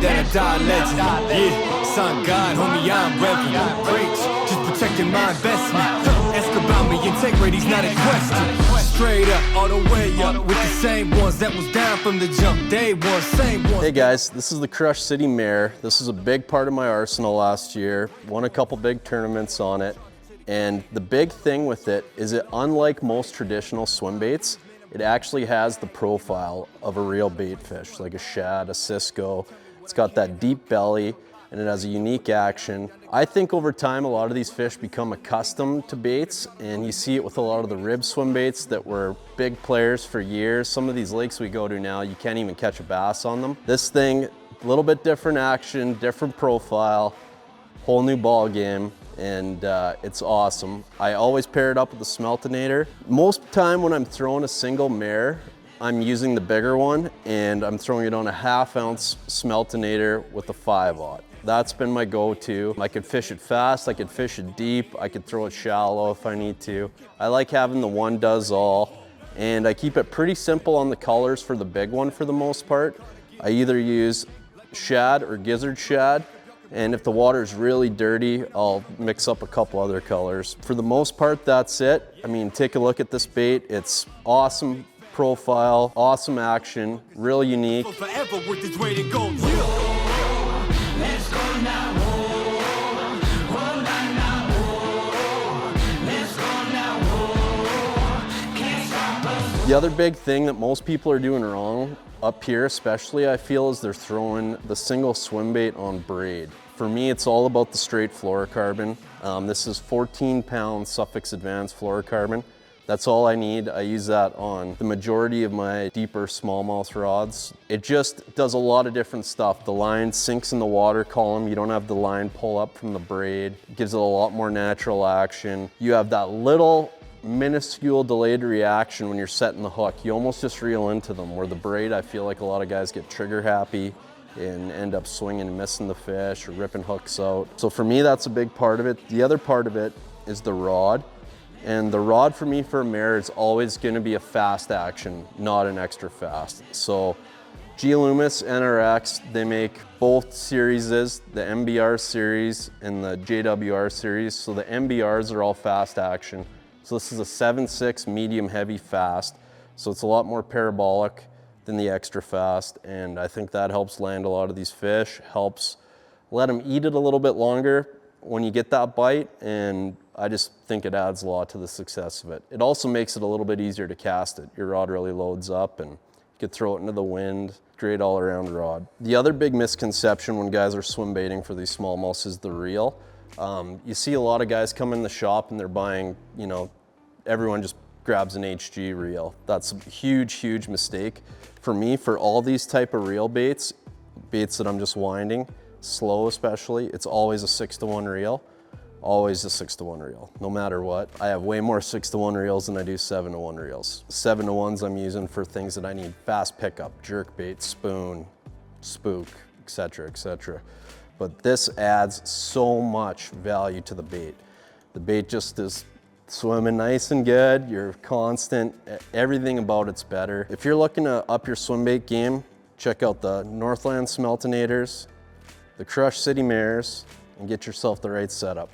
that I die a legend. Yeah, son God, homie, I'm reverend. Preach, just protecting my investment. Ask about me, integrity's not a question. Straight up, all the way up, with the same ones that was down from the jump. Day one, same ones. Hey guys, this is the CrushCity Mayor. This is a big part of my arsenal last year. Won a couple big tournaments on it. And the big thing with it is it, unlike most traditional swim baits, it actually has the profile of a real bait fish, like a shad, a cisco. It's got that deep belly, and it has a unique action. I think over time, a lot of these fish become accustomed to baits, and you see it with a lot of the rib swim baits that were big players for years. Some of these lakes we go to now, you can't even catch a bass on them. This thing, a little bit different action, different profile, whole new ball game, and it's awesome. I always pair it up with the smeltonator. Most time when I'm throwing a single mare, I'm using the bigger one, and I'm throwing it on a 1/2 ounce smeltonator with a 5/0. That's been my go-to. I could fish it fast, I could fish it deep, I could throw it shallow if I need to. I like having the one does all, and I keep it pretty simple on the colors for the big one for the most part. I either use shad or gizzard shad, and if the water's really dirty, I'll mix up a couple other colors. For the most part, that's it. I mean, take a look at this bait. It's awesome profile, awesome action, real unique. Forever worth its weight in gold. Let's go now. The other big thing that most people are doing wrong up here especially, I feel, is they're throwing the single swim bait on braid. For me, it's all about the straight fluorocarbon. This is 14-pound Suffix Advanced fluorocarbon. That's all I need. I use that on the majority of my deeper smallmouth rods. It just does a lot of different stuff. The line sinks in the water column. You don't have the line pull up from the braid. It gives it a lot more natural action. You have that little minuscule delayed reaction when you're setting the hook. You almost just reel into them, where the braid, I feel like a lot of guys get trigger happy and end up swinging and missing the fish or ripping hooks out. So for me, that's a big part of it. The other part of it is the rod. And the rod for me for a mare is always gonna be a fast action, not an extra fast. So G Loomis, NRX, they make both series, the MBR series and the JWR series. So the MBRs are all fast action. So this is a 7.6 medium heavy fast. So it's a lot more parabolic than the extra fast. And I think that helps land a lot of these fish, helps let them eat it a little bit longer when you get that bite. And I just think it adds a lot to the success of it. It also makes it a little bit easier to cast it. Your rod really loads up and you could throw it into the wind. Great all around rod. The other big misconception when guys are swim baiting for these smallmouths is the reel. You see a lot of guys come in the shop and they're buying, you know, everyone just grabs an HG reel. That's a huge, huge mistake. For me, for all these type of reel baits that I'm just winding, slow especially, it's always a 6-to-1 reel. Always a 6-to-1 reel, no matter what. I have way more 6-to-1 reels than I do 7-to-1 reels. 7-to-1s I'm using for things that I need fast pickup, jerk bait, spoon, spook, etc., etc. But this adds so much value to the bait. The bait just is swimming nice and good, you're constant, everything about it's better. If you're looking to up your swim bait game, check out the Northland Smeltonators, the CrushCity Mayors, and get yourself the right setup.